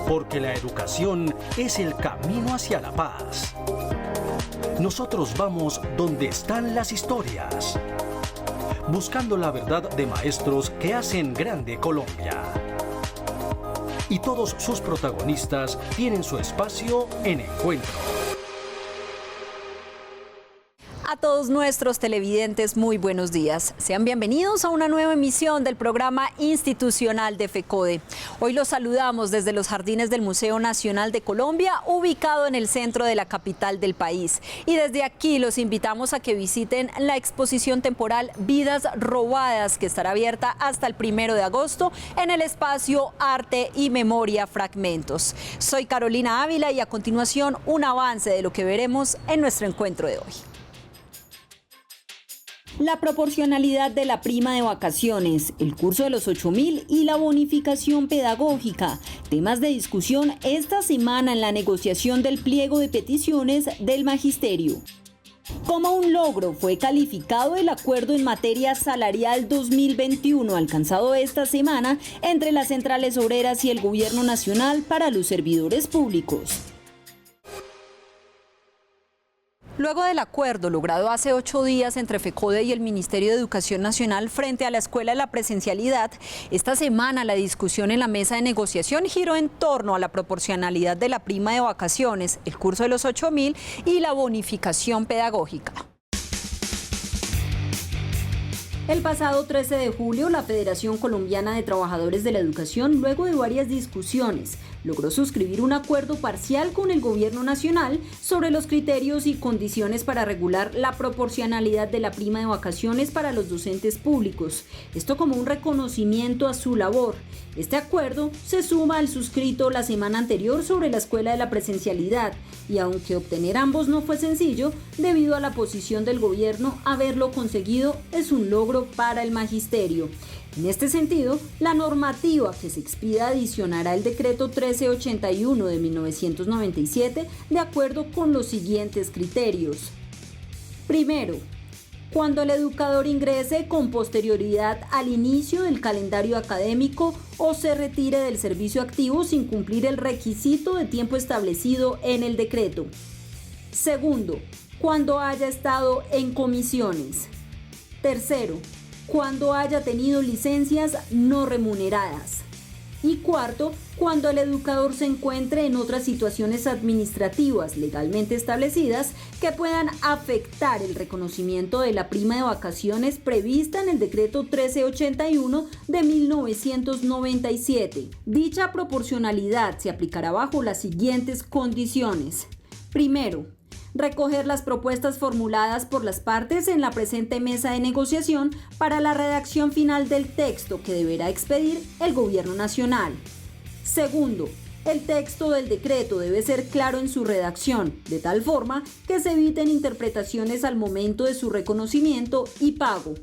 Porque la educación es el camino hacia la paz. Nosotros vamos donde están las historias, buscando la verdad de maestros que hacen grande Colombia. Y todos sus protagonistas tienen su espacio en Encuentro. A todos nuestros televidentes, muy buenos días. Sean bienvenidos a una nueva emisión del programa institucional de FECODE. Hoy los saludamos desde los jardines del Museo Nacional de Colombia, ubicado en el centro de la capital del país. Y desde aquí los invitamos a que visiten la exposición temporal Vidas Robadas, que estará abierta hasta el 1 de agosto en el espacio Arte y Memoria Fragmentos. Soy Carolina Ávila y a continuación un avance de lo que veremos en nuestro encuentro de hoy. La proporcionalidad de la prima de vacaciones, el curso de los 8.000 y la bonificación pedagógica, temas de discusión esta semana en la negociación del pliego de peticiones del Magisterio. Como un logro fue calificado el acuerdo en materia salarial 2021 alcanzado esta semana entre las centrales obreras y el Gobierno Nacional para los servidores públicos. Luego del acuerdo logrado hace 8 días entre FECODE y el Ministerio de Educación Nacional frente a la Escuela de la Presencialidad, esta semana la discusión en la mesa de negociación giró en torno a la proporcionalidad de la prima de vacaciones, el curso de los 8.000 y la bonificación pedagógica. El pasado 13 de julio, la Federación Colombiana de Trabajadores de la Educación, luego de varias discusiones, logró suscribir un acuerdo parcial con el Gobierno Nacional sobre los criterios y condiciones para regular la proporcionalidad de la prima de vacaciones para los docentes públicos. Esto como un reconocimiento a su labor. Este acuerdo se suma al suscrito la semana anterior sobre la Escuela de la Presencialidad y aunque obtener ambos no fue sencillo, debido a la posición del gobierno, haberlo conseguido es un logro para el Magisterio. En este sentido, la normativa que se expida adicionará el decreto 1381 de 1997 de acuerdo con los siguientes criterios. Primero, cuando el educador ingrese con posterioridad al inicio del calendario académico o se retire del servicio activo sin cumplir el requisito de tiempo establecido en el decreto. Segundo, cuando haya estado en comisiones. Tercero, cuando haya tenido licencias no remuneradas. Y cuarto, cuando el educador se encuentre en otras situaciones administrativas legalmente establecidas que puedan afectar el reconocimiento de la prima de vacaciones prevista en el decreto 1381 de 1997. Dicha proporcionalidad se aplicará bajo las siguientes condiciones. Primero, recoger las propuestas formuladas por las partes en la presente mesa de negociación para la redacción final del texto que deberá expedir el Gobierno Nacional. Segundo, el texto del decreto debe ser claro en su redacción, de tal forma que se eviten interpretaciones al momento de su reconocimiento y pago.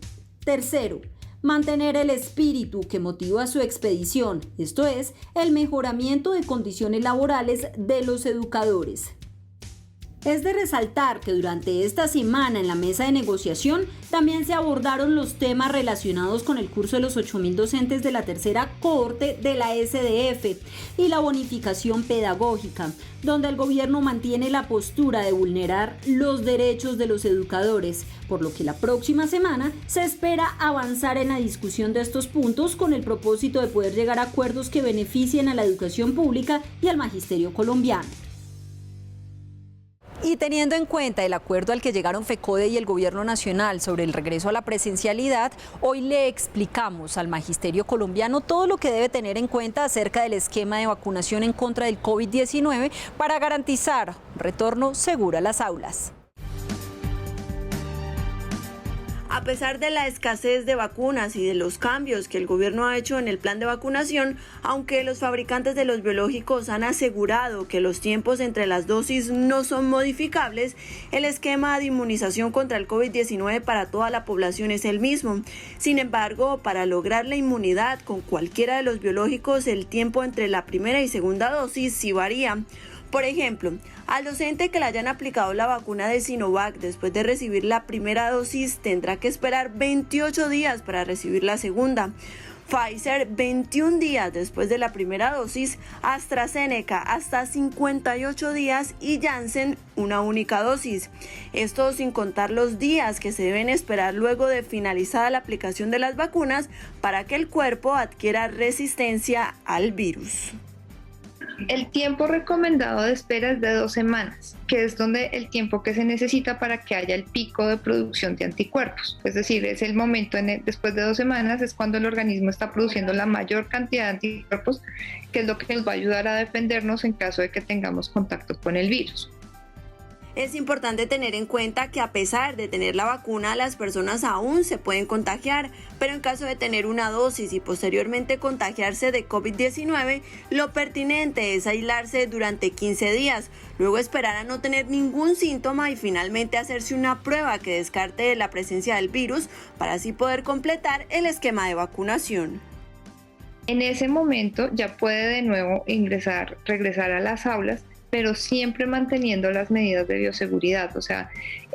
Tercero, mantener el espíritu que motiva su expedición, esto es, el mejoramiento de condiciones laborales de los educadores. Es de resaltar que durante esta semana en la mesa de negociación también se abordaron los temas relacionados con el curso de los 8.000 docentes de la tercera cohorte de la SDF y la bonificación pedagógica, donde el gobierno mantiene la postura de vulnerar los derechos de los educadores, por lo que la próxima semana se espera avanzar en la discusión de estos puntos con el propósito de poder llegar a acuerdos que beneficien a la educación pública y al magisterio colombiano. Y teniendo en cuenta el acuerdo al que llegaron FECODE y el Gobierno Nacional sobre el regreso a la presencialidad, hoy le explicamos al Magisterio colombiano todo lo que debe tener en cuenta acerca del esquema de vacunación en contra del COVID-19 para garantizar un retorno seguro a las aulas. A pesar de la escasez de vacunas y de los cambios que el gobierno ha hecho en el plan de vacunación, aunque los fabricantes de los biológicos han asegurado que los tiempos entre las dosis no son modificables, el esquema de inmunización contra el COVID-19 para toda la población es el mismo. Sin embargo, para lograr la inmunidad con cualquiera de los biológicos, el tiempo entre la primera y segunda dosis sí varía. Por ejemplo, al docente que le hayan aplicado la vacuna de Sinovac después de recibir la primera dosis tendrá que esperar 28 días para recibir la segunda. Pfizer 21 días después de la primera dosis, AstraZeneca hasta 58 días y Janssen una única dosis. Esto sin contar los días que se deben esperar luego de finalizada la aplicación de las vacunas para que el cuerpo adquiera resistencia al virus. El tiempo recomendado de espera es de 2 semanas, que es donde el tiempo que se necesita para que haya el pico de producción de anticuerpos. Es decir, es el momento, después de 2 semanas, es cuando el organismo está produciendo la mayor cantidad de anticuerpos, que es lo que nos va a ayudar a defendernos en caso de que tengamos contacto con el virus. Es importante tener en cuenta que a pesar de tener la vacuna, las personas aún se pueden contagiar, pero en caso de tener una dosis y posteriormente contagiarse de COVID-19, lo pertinente es aislarse durante 15 días, luego esperar a no tener ningún síntoma y finalmente hacerse una prueba que descarte la presencia del virus para así poder completar el esquema de vacunación. En ese momento ya puede de nuevo regresar a las aulas, pero siempre manteniendo las medidas de bioseguridad. O sea,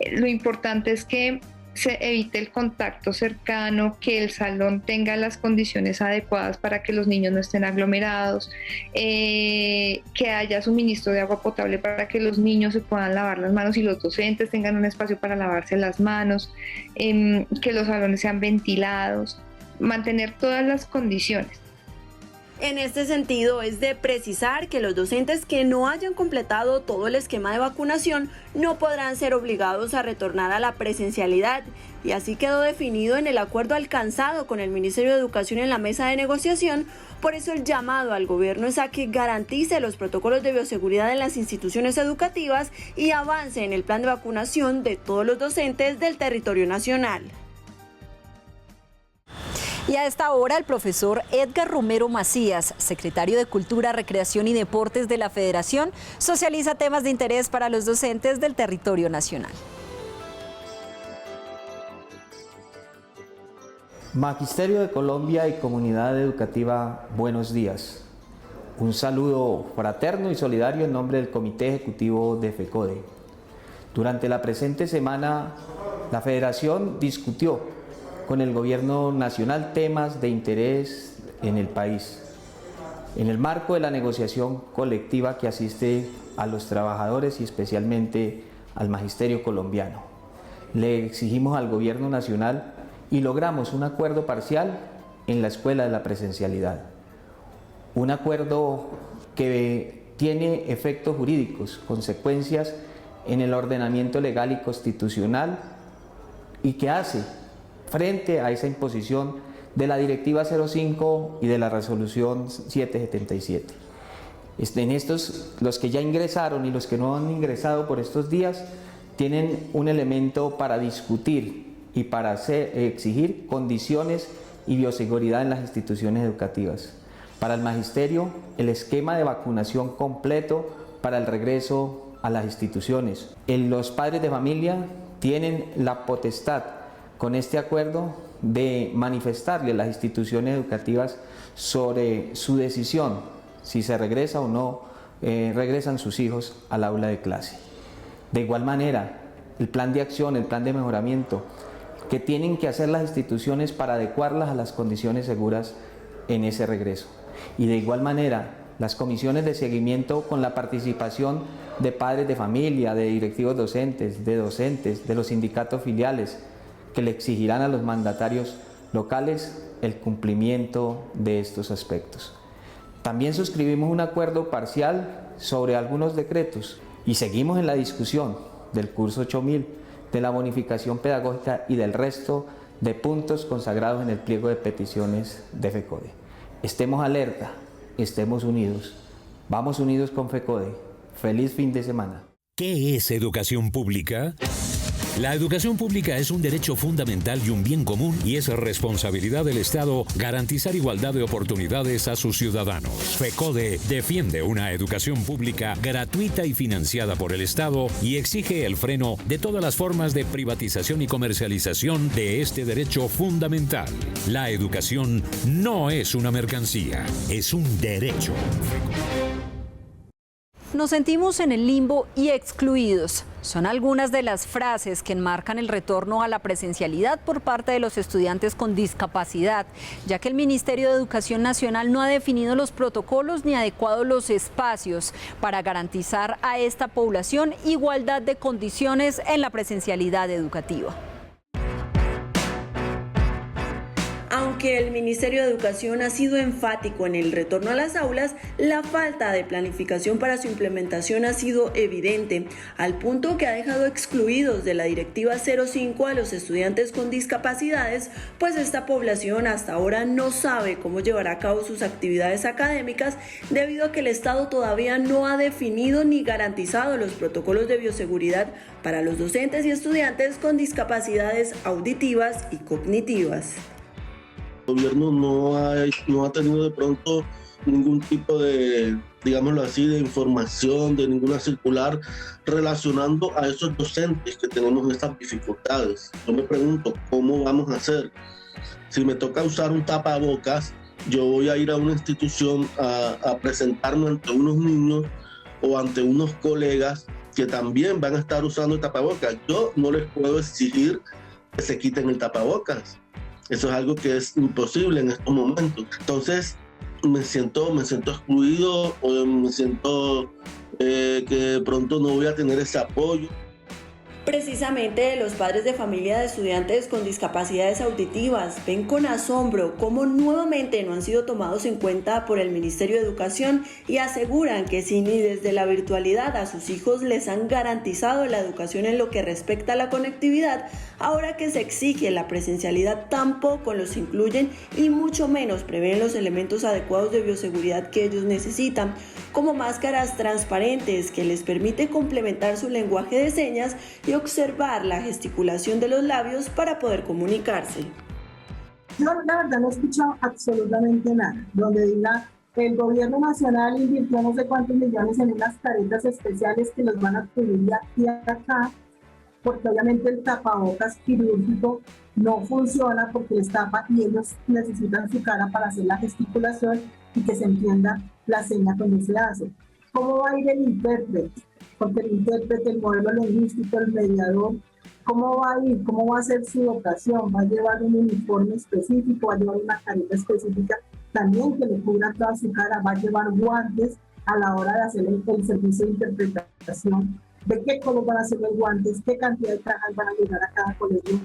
lo importante es que se evite el contacto cercano, que el salón tenga las condiciones adecuadas para que los niños no estén aglomerados, que haya suministro de agua potable para que los niños se puedan lavar las manos y los docentes tengan un espacio para lavarse las manos, que los salones sean ventilados, mantener todas las condiciones. En este sentido, es de precisar que los docentes que no hayan completado todo el esquema de vacunación no podrán ser obligados a retornar a la presencialidad, y así quedó definido en el acuerdo alcanzado con el Ministerio de Educación en la mesa de negociación. Por eso el llamado al gobierno es a que garantice los protocolos de bioseguridad en las instituciones educativas y avance en el plan de vacunación de todos los docentes del territorio nacional. Y a esta hora el profesor Edgar Romero Macías, secretario de Cultura, Recreación y Deportes de la Federación, socializa temas de interés para los docentes del territorio nacional. Magisterio de Colombia y comunidad educativa, buenos días. Un saludo fraterno y solidario en nombre del Comité Ejecutivo de FECODE. Durante la presente semana, la Federación discutió con el Gobierno Nacional temas de interés en el país, en el marco de la negociación colectiva que asiste a los trabajadores y especialmente al magisterio colombiano. Le exigimos al Gobierno Nacional y logramos un acuerdo parcial en la escuela de la presencialidad. Un acuerdo que tiene efectos jurídicos, consecuencias en el ordenamiento legal y constitucional y que hace frente a esa imposición de la Directiva 05 y de la Resolución 777. En estos, los que ya ingresaron y los que no han ingresado por estos días, tienen un elemento para discutir y para exigir condiciones y bioseguridad en las instituciones educativas. Para el magisterio, el esquema de vacunación completo para el regreso a las instituciones. Los padres de familia tienen la potestad con este acuerdo de manifestarle a las instituciones educativas sobre su decisión, si se regresa o no regresan sus hijos al aula de clase. De igual manera, el plan de acción, el plan de mejoramiento que tienen que hacer las instituciones para adecuarlas a las condiciones seguras en ese regreso. Y de igual manera, las comisiones de seguimiento con la participación de padres de familia, de directivos docentes, de los sindicatos filiales, que le exigirán a los mandatarios locales el cumplimiento de estos aspectos. También suscribimos un acuerdo parcial sobre algunos decretos y seguimos en la discusión del curso 8000, de la bonificación pedagógica y del resto de puntos consagrados en el pliego de peticiones de FECODE. Estemos alerta, estemos unidos. Vamos unidos con FECODE. Feliz fin de semana. ¿Qué es educación pública? La educación pública es un derecho fundamental y un bien común y es responsabilidad del Estado garantizar igualdad de oportunidades a sus ciudadanos. FECODE defiende una educación pública gratuita y financiada por el Estado y exige el freno de todas las formas de privatización y comercialización de este derecho fundamental. La educación no es una mercancía, es un derecho. Nos sentimos en el limbo y excluidos. Son algunas de las frases que enmarcan el retorno a la presencialidad por parte de los estudiantes con discapacidad, ya que el Ministerio de Educación Nacional no ha definido los protocolos ni adecuado los espacios para garantizar a esta población igualdad de condiciones en la presencialidad educativa. Aunque el Ministerio de Educación ha sido enfático en el retorno a las aulas, la falta de planificación para su implementación ha sido evidente, al punto que ha dejado excluidos de la Directiva 05 a los estudiantes con discapacidades, pues esta población hasta ahora no sabe cómo llevar a cabo sus actividades académicas debido a que el Estado todavía no ha definido ni garantizado los protocolos de bioseguridad para los docentes y estudiantes con discapacidades auditivas y cognitivas. El gobierno no ha tenido de pronto ningún tipo de, digámoslo así, de información, de ninguna circular relacionando a esos docentes que tenemos estas dificultades. Yo me pregunto, ¿cómo vamos a hacer? Si me toca usar un tapabocas, yo voy a ir a una institución a presentarme ante unos niños o ante unos colegas que también van a estar usando el tapabocas. Yo no les puedo exigir que se quiten el tapabocas. Eso es algo que es imposible en estos momentos. Entonces me siento excluido, o me siento que de pronto no voy a tener ese apoyo. Precisamente los padres de familia de estudiantes con discapacidades auditivas ven con asombro cómo nuevamente no han sido tomados en cuenta por el Ministerio de Educación y aseguran que si ni desde la virtualidad a sus hijos les han garantizado la educación en lo que respecta a la conectividad, ahora que se exige la presencialidad tampoco los incluyen y mucho menos prevén los elementos adecuados de bioseguridad que ellos necesitan, como máscaras transparentes que les permite complementar su lenguaje de señas y observar la gesticulación de los labios para poder comunicarse. Yo la verdad no he escuchado absolutamente nada, donde diga el gobierno nacional invirtió no sé cuántos millones en unas caretas especiales que los van a cubrir de aquí a acá, porque obviamente el tapabocas quirúrgico no funciona porque les tapa y ellos necesitan su cara para hacer la gesticulación y que se entienda la seña cuando se hace. ¿Cómo va a ir el intérprete? Porque el intérprete, el modelo lingüístico, el mediador, ¿cómo va a ir? ¿Cómo va a ser su dotación? ¿Va a llevar un uniforme específico? ¿Va a llevar una careta específica también que le cubra toda su cara? ¿Va a llevar guantes a la hora de hacer el servicio de interpretación? ¿De qué color van a ser los guantes? ¿Qué cantidad de cajas van a llegar a cada colegio?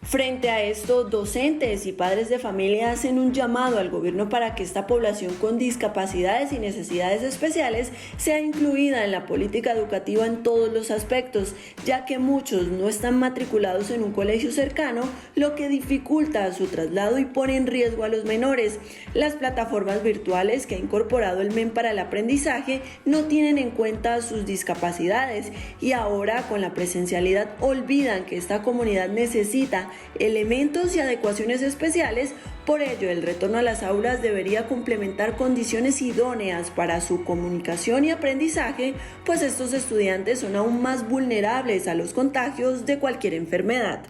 Frente a esto, docentes y padres de familia hacen un llamado al gobierno para que esta población con discapacidades y necesidades especiales sea incluida en la política educativa en todos los aspectos, ya que muchos no están matriculados en un colegio cercano, lo que dificulta su traslado y pone en riesgo a los menores. Las plataformas virtuales que ha incorporado el MEN para el aprendizaje no tienen en cuenta sus discapacidades y ahora con la presencialidad olvidan que esta comunidad necesita elementos y adecuaciones especiales. Por ello, el retorno a las aulas debería complementar condiciones idóneas para su comunicación y aprendizaje, pues estos estudiantes son aún más vulnerables a los contagios de cualquier enfermedad.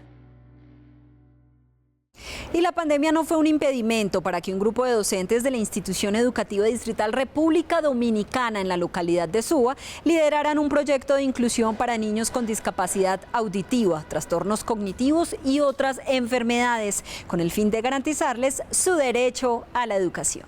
Y la pandemia no fue un impedimento para que un grupo de docentes de la Institución Educativa Distrital República Dominicana en la localidad de Suba lideraran un proyecto de inclusión para niños con discapacidad auditiva, trastornos cognitivos y otras enfermedades, con el fin de garantizarles su derecho a la educación.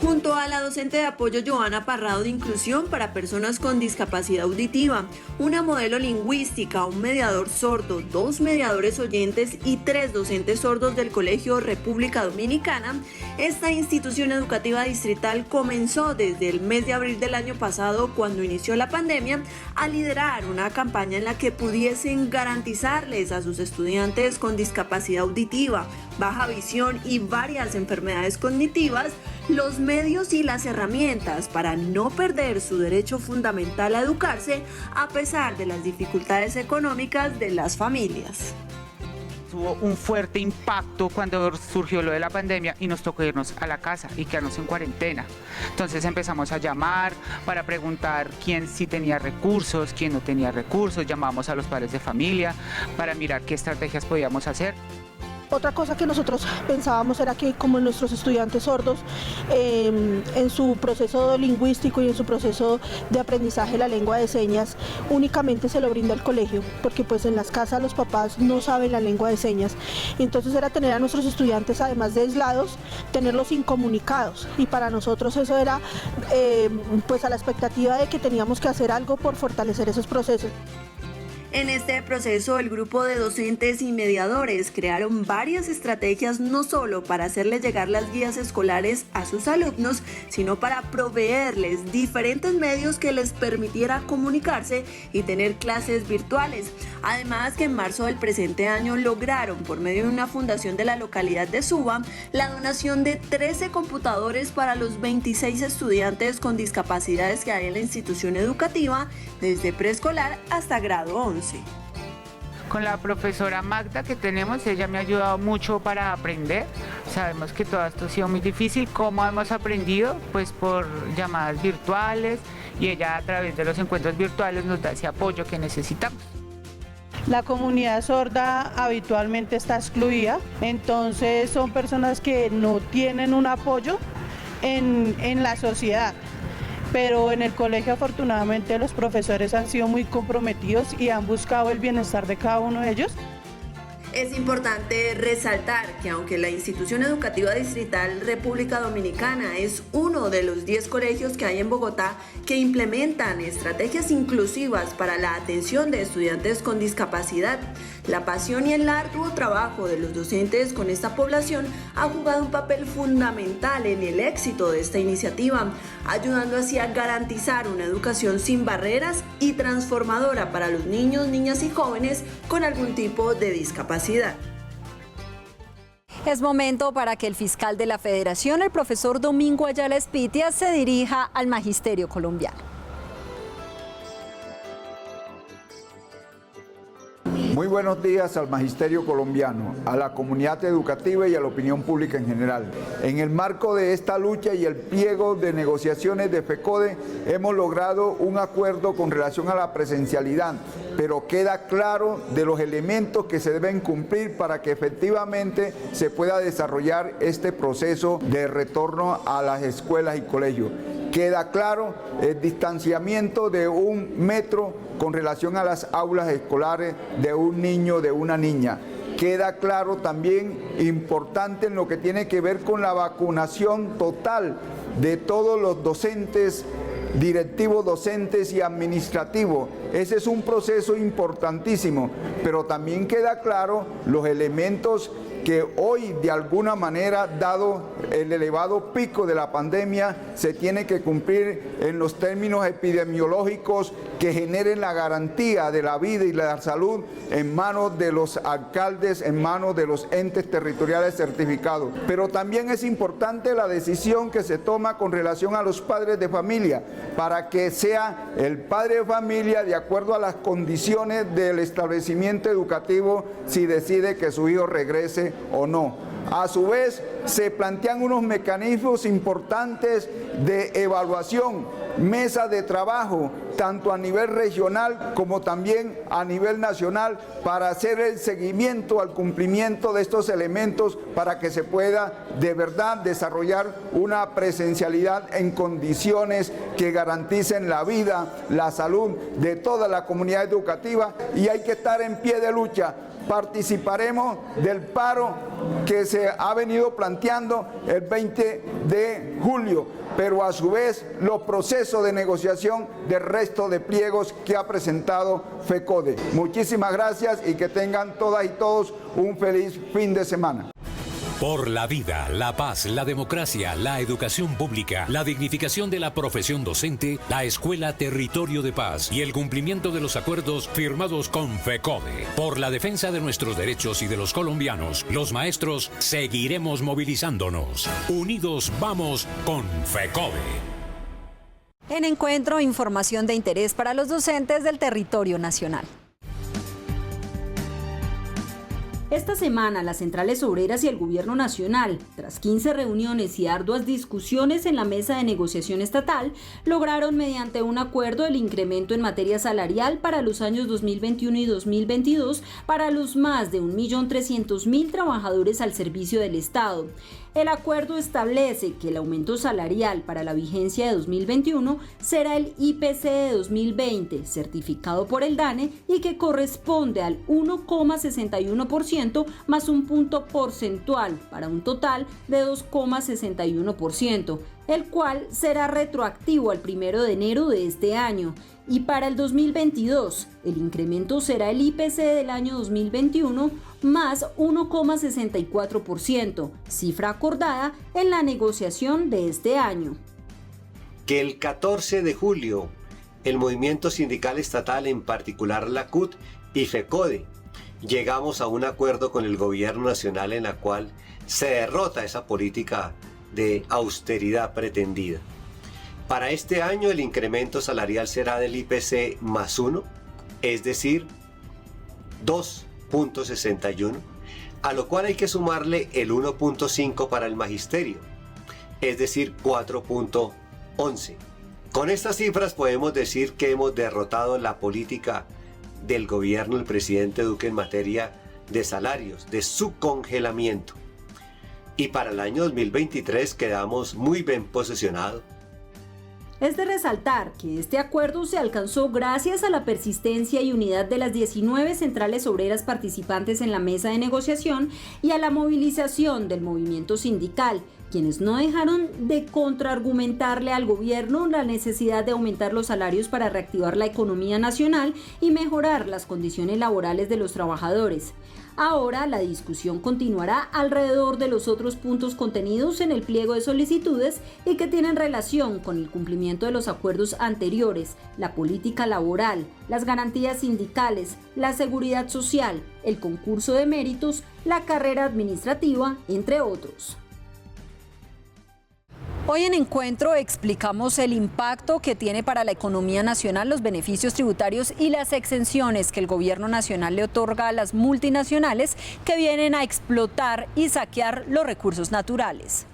Junto a la docente de apoyo Joana Parrado de Inclusión para Personas con Discapacidad Auditiva, una modelo lingüística, un mediador sordo, 2 mediadores oyentes y 3 docentes sordos del Colegio República Dominicana, esta institución educativa distrital comenzó desde el mes de abril del año pasado, cuando inició la pandemia, a liderar una campaña en la que pudiesen garantizarles a sus estudiantes con discapacidad auditiva, baja visión y varias enfermedades cognitivas los medios y las herramientas para no perder su derecho fundamental a educarse a pesar de las dificultades económicas de las familias. Hubo un fuerte impacto cuando surgió lo de la pandemia y nos tocó irnos a la casa y quedarnos en cuarentena. Entonces empezamos a llamar para preguntar quién sí tenía recursos, quién no tenía recursos, llamamos a los padres de familia para mirar qué estrategias podíamos hacer. Otra cosa que nosotros pensábamos era que como nuestros estudiantes sordos, en su proceso lingüístico y en su proceso de aprendizaje de la lengua de señas, únicamente se lo brinda el colegio, porque pues en las casas los papás no saben la lengua de señas. Entonces era tener a nuestros estudiantes, además de aislados, tenerlos incomunicados. Y para nosotros eso era pues a la expectativa de que teníamos que hacer algo por fortalecer esos procesos. En este proceso, el grupo de docentes y mediadores crearon varias estrategias no solo para hacerles llegar las guías escolares a sus alumnos, sino para proveerles diferentes medios que les permitiera comunicarse y tener clases virtuales. Además, que en marzo del presente año lograron, por medio de una fundación de la localidad de Suba, la donación de 13 computadores para los 26 estudiantes con discapacidades que hay en la institución educativa, desde preescolar hasta grado 11. Con la profesora Magda que tenemos, ella me ha ayudado mucho para aprender. Sabemos que todo esto ha sido muy difícil. ¿Cómo hemos aprendido? Pues por llamadas virtuales, y ella a través de los encuentros virtuales nos da ese apoyo que necesitamos. La comunidad sorda habitualmente está excluida, entonces son personas que no tienen un apoyo en la sociedad. Pero en el colegio afortunadamente los profesores han sido muy comprometidos y han buscado el bienestar de cada uno de ellos. Es importante resaltar que aunque la institución educativa distrital República Dominicana es uno de los 10 colegios que hay en Bogotá que implementan estrategias inclusivas para la atención de estudiantes con discapacidad, la pasión y el arduo trabajo de los docentes con esta población ha jugado un papel fundamental en el éxito de esta iniciativa, ayudando así a garantizar una educación sin barreras y transformadora para los niños, niñas y jóvenes con algún tipo de discapacidad. Es momento para que el fiscal de la Federación, el profesor Domingo Ayala Espitia, se dirija al magisterio colombiano. Muy buenos días al magisterio colombiano, a la comunidad educativa y a la opinión pública en general. En el marco de esta lucha y el pliego de negociaciones de FECODE hemos logrado un acuerdo con relación a la presencialidad, pero queda claro de los elementos que se deben cumplir para que efectivamente se pueda desarrollar este proceso de retorno a las escuelas y colegios. Queda claro el distanciamiento de 1 metro con relación a las aulas escolares de un niño, de una niña. Queda claro también importante en lo que tiene que ver con la vacunación total de todos los docentes, directivos docentes y administrativos. Ese es un proceso importantísimo, pero también queda claro los elementos que hoy de alguna manera, dado el elevado pico de la pandemia, se tiene que cumplir en los términos epidemiológicos que generen la garantía de la vida y la salud en manos de los alcaldes, en manos de los entes territoriales certificados. Pero también es importante la decisión que se toma con relación a los padres de familia, para que sea el padre de familia de acuerdo a las condiciones del establecimiento educativo si decide que su hijo regrese o no. A su vez, se plantean unos mecanismos importantes de evaluación, mesas de trabajo, tanto a nivel regional como también a nivel nacional, para hacer el seguimiento al cumplimiento de estos elementos para que se pueda de verdad desarrollar una presencialidad en condiciones que garanticen la vida, la salud de toda la comunidad educativa, y hay que estar en pie de lucha. Participaremos del paro que se ha venido planteando el 20 de julio, pero a su vez los procesos de negociación del resto de pliegos que ha presentado FECODE. Muchísimas gracias y que tengan todas y todos un feliz fin de semana. Por la vida, la paz, la democracia, la educación pública, la dignificación de la profesión docente, la Escuela Territorio de Paz y el cumplimiento de los acuerdos firmados con FECODE. Por la defensa de nuestros derechos y de los colombianos, los maestros seguiremos movilizándonos. Unidos vamos con FECODE. En Encuentro, información de interés para los docentes del territorio nacional. Esta semana, las centrales obreras y el gobierno nacional, tras 15 reuniones y arduas discusiones en la mesa de negociación estatal, lograron mediante un acuerdo el incremento en materia salarial para los años 2021 y 2022 para los más de 1.300.000 trabajadores al servicio del Estado. El acuerdo establece que el aumento salarial para la vigencia de 2021 será el IPC de 2020, certificado por el DANE, y que corresponde al 1,61% más un punto porcentual, para un total de 2,61%, el cual será retroactivo al 1 de enero de este año. Y para el 2022, el incremento será el IPC del año 2021 más 1,64%, cifra acordada en la negociación de este año. Que el 14 de julio, el movimiento sindical estatal, en particular la CUT y FECODE, llegamos a un acuerdo con el gobierno nacional en la cual se derrota esa política de austeridad pretendida. Para este año el incremento salarial será del IPC más 1, es decir, 2,61, a lo cual hay que sumarle el 1,5 para el magisterio, es decir, 4,11. Con estas cifras podemos decir que hemos derrotado la política del gobierno del presidente Duque en materia de salarios, de su congelamiento. Y para el año 2023 quedamos muy bien posicionados. Es de resaltar que este acuerdo se alcanzó gracias a la persistencia y unidad de las 19 centrales obreras participantes en la mesa de negociación y a la movilización del movimiento sindical, quienes no dejaron de contraargumentarle al gobierno la necesidad de aumentar los salarios para reactivar la economía nacional y mejorar las condiciones laborales de los trabajadores. Ahora la discusión continuará alrededor de los otros puntos contenidos en el pliego de solicitudes y que tienen relación con el cumplimiento de los acuerdos anteriores, la política laboral, las garantías sindicales, la seguridad social, el concurso de méritos, la carrera administrativa, entre otros. Hoy en Encuentro explicamos el impacto que tiene para la economía nacional los beneficios tributarios y las exenciones que el gobierno nacional le otorga a las multinacionales que vienen a explotar y saquear los recursos naturales.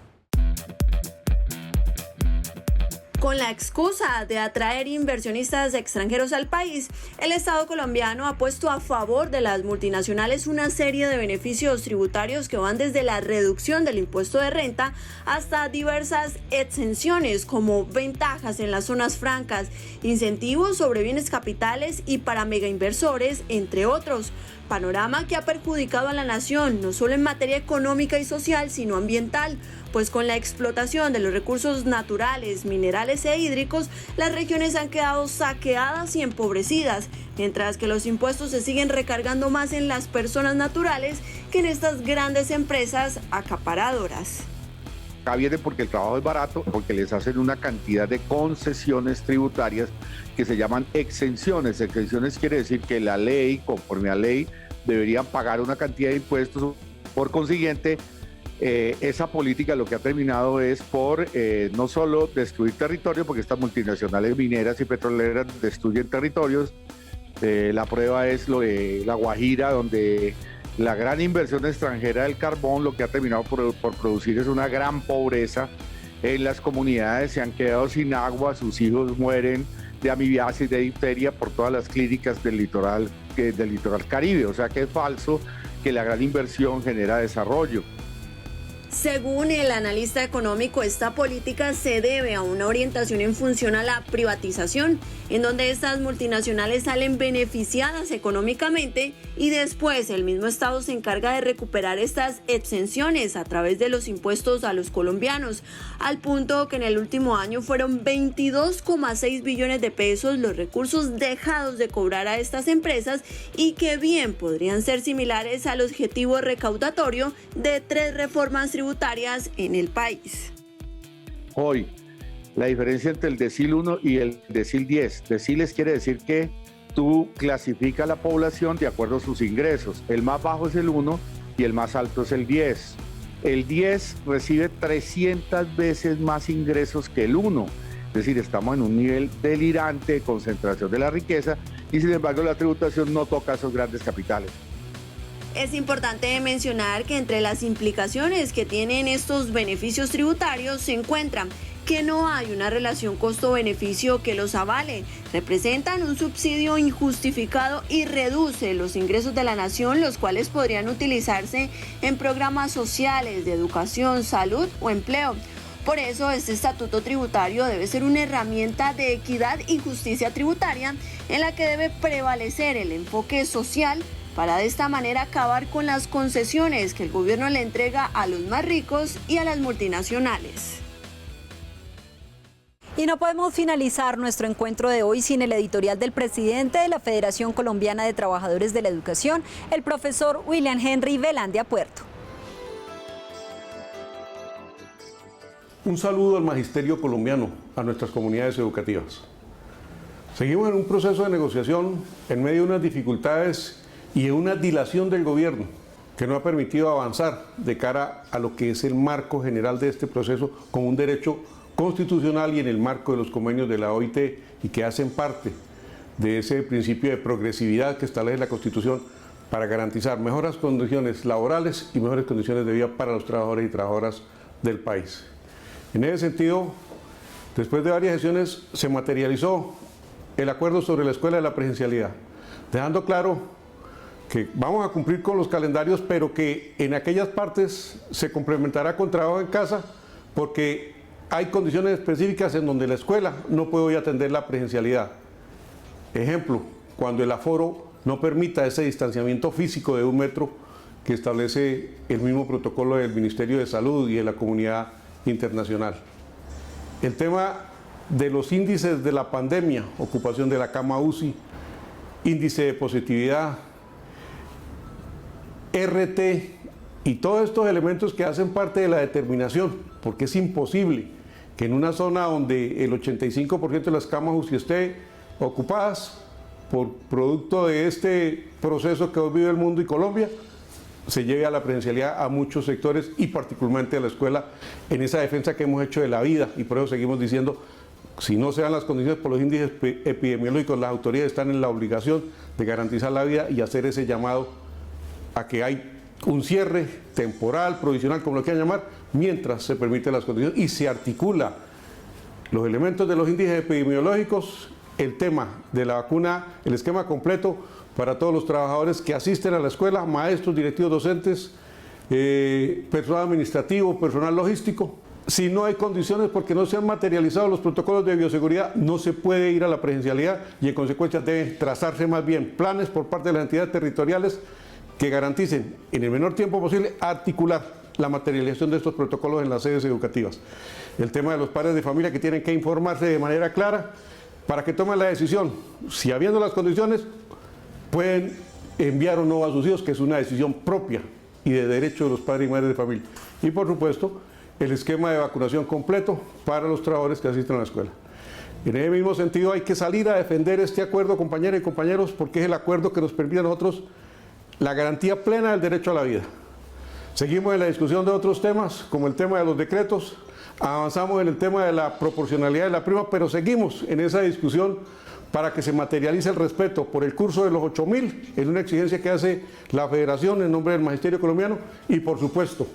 Con la excusa de atraer inversionistas extranjeros al país, el Estado colombiano ha puesto a favor de las multinacionales una serie de beneficios tributarios que van desde la reducción del impuesto de renta hasta diversas exenciones como ventajas en las zonas francas, incentivos sobre bienes capitales y para megainversores, entre otros. Panorama que ha perjudicado a la nación, no solo en materia económica y social, sino ambiental, pues con la explotación de los recursos naturales, minerales e hídricos, las regiones han quedado saqueadas y empobrecidas, mientras que los impuestos se siguen recargando más en las personas naturales que en estas grandes empresas acaparadoras. Acá viene porque el trabajo es barato, porque les hacen una cantidad de concesiones tributarias que se llaman exenciones. Exenciones quiere decir que la ley, conforme a ley, deberían pagar una cantidad de impuestos. Por consiguiente, esa política lo que ha terminado es por no solo destruir territorio, porque estas multinacionales mineras y petroleras destruyen territorios. La prueba es lo de La Guajira, donde la gran inversión extranjera del carbón lo que ha terminado por producir es una gran pobreza en las comunidades. Se han quedado sin agua, sus hijos mueren de amibiasis, de difteria por todas las clínicas del litoral Caribe. O sea que es falso que la gran inversión genera desarrollo. Según el analista económico, esta política se debe a una orientación en función a la privatización, en donde estas multinacionales salen beneficiadas económicamente y después el mismo Estado se encarga de recuperar estas exenciones a través de los impuestos a los colombianos, al punto que en el último año fueron 22,6 billones de pesos los recursos dejados de cobrar a estas empresas y que bien podrían ser similares al objetivo recaudatorio de 3 reformas tributarias en el país. Hoy, la diferencia entre el decil 1 y el decil 10. Deciles quiere decir que tú clasificas la población de acuerdo a sus ingresos. El más bajo es el 1 y el más alto es el 10. El 10 recibe 300 veces más ingresos que el 1. Es decir, estamos en un nivel delirante de concentración de la riqueza y sin embargo la tributación no toca esos grandes capitales. Es importante mencionar que entre las implicaciones que tienen estos beneficios tributarios se encuentran que no hay una relación costo-beneficio que los avale, representan un subsidio injustificado y reduce los ingresos de la nación, los cuales podrían utilizarse en programas sociales, de educación, salud o empleo. Por eso, este estatuto tributario debe ser una herramienta de equidad y justicia tributaria en la que debe prevalecer el enfoque social para de esta manera acabar con las concesiones que el gobierno le entrega a los más ricos y a las multinacionales. Y no podemos finalizar nuestro encuentro de hoy sin el editorial del presidente de la Federación Colombiana de Trabajadores de la Educación, el profesor William Henry Velandia Puerto. Un saludo al magisterio colombiano, a nuestras comunidades educativas. Seguimos en un proceso de negociación en medio de unas dificultades y en una dilación del gobierno que no ha permitido avanzar de cara a lo que es el marco general de este proceso como un derecho constitucional y en el marco de los convenios de la OIT y que hacen parte de ese principio de progresividad que establece la Constitución para garantizar mejores condiciones laborales y mejores condiciones de vida para los trabajadores y trabajadoras del país. En ese sentido, después de varias sesiones se materializó el acuerdo sobre la escuela de la presencialidad, dejando claro que vamos a cumplir con los calendarios, pero que en aquellas partes se complementará con trabajo en casa, porque hay condiciones específicas en donde la escuela no puede hoy atender la presencialidad. Ejemplo, cuando el aforo no permita ese distanciamiento físico de 1 metro que establece el mismo protocolo del Ministerio de Salud y de la comunidad internacional. El tema de los índices de la pandemia, ocupación de la cama UCI, índice de positividad, RT y todos estos elementos que hacen parte de la determinación, porque es imposible que en una zona donde el 85% de las camas UCI esté ocupadas por producto de este proceso que hoy vive el mundo y Colombia, se lleve a la presencialidad a muchos sectores y particularmente a la escuela en esa defensa que hemos hecho de la vida, y por eso seguimos diciendo, si no se dan las condiciones por los índices epidemiológicos, las autoridades están en la obligación de garantizar la vida y hacer ese llamado a que hay un cierre temporal, provisional, como lo quieran llamar, mientras se permiten las condiciones y se articula los elementos de los índices epidemiológicos, el tema de la vacuna, el esquema completo para todos los trabajadores que asisten a la escuela, maestros, directivos docentes, personal administrativo, personal logístico. Si no hay condiciones porque no se han materializado los protocolos de bioseguridad, no se puede ir a la presencialidad y en consecuencia deben trazarse más bien planes por parte de las entidades territoriales que garanticen en el menor tiempo posible articular la materialización de estos protocolos en las sedes educativas. El tema de los padres de familia que tienen que informarse de manera clara para que tomen la decisión, si habiendo las condiciones, pueden enviar o no a sus hijos, que es una decisión propia y de derecho de los padres y madres de familia. Y por supuesto, el esquema de vacunación completo para los trabajadores que asisten a la escuela. En ese mismo sentido hay que salir a defender este acuerdo, compañeras y compañeros, porque es el acuerdo que nos permite a nosotros la garantía plena del derecho a la vida. Seguimos en la discusión de otros temas, como el tema de los decretos, avanzamos en el tema de la proporcionalidad de la prima, pero seguimos en esa discusión para que se materialice el respeto por el curso de los 8.000, es una exigencia que hace la Federación en nombre del Magisterio Colombiano, y por supuesto,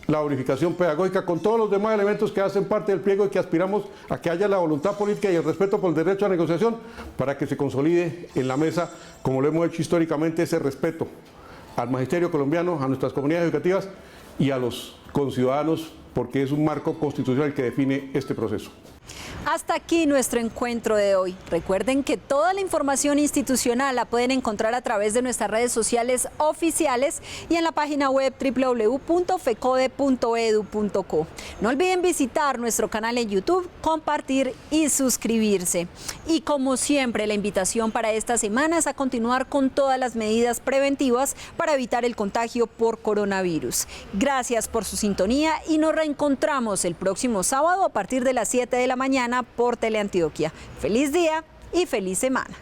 la unificación pedagógica con todos los demás elementos que hacen parte del pliego y que aspiramos a que haya la voluntad política y el respeto por el derecho a negociación para que se consolide en la mesa, como lo hemos hecho históricamente, ese respeto al magisterio colombiano, a nuestras comunidades educativas y a los conciudadanos, porque es un marco constitucional que define este proceso. Hasta aquí nuestro encuentro de hoy. Recuerden que toda la información institucional la pueden encontrar a través de nuestras redes sociales oficiales y en la página web www.fecode.edu.co. No olviden visitar nuestro canal en YouTube, compartir y suscribirse. Y como siempre, la invitación para esta semana es a continuar con todas las medidas preventivas para evitar el contagio por coronavirus. Gracias por su sintonía y nos reencontramos el próximo sábado a partir de las 7 de la mañana por Teleantioquia. Feliz día y feliz semana.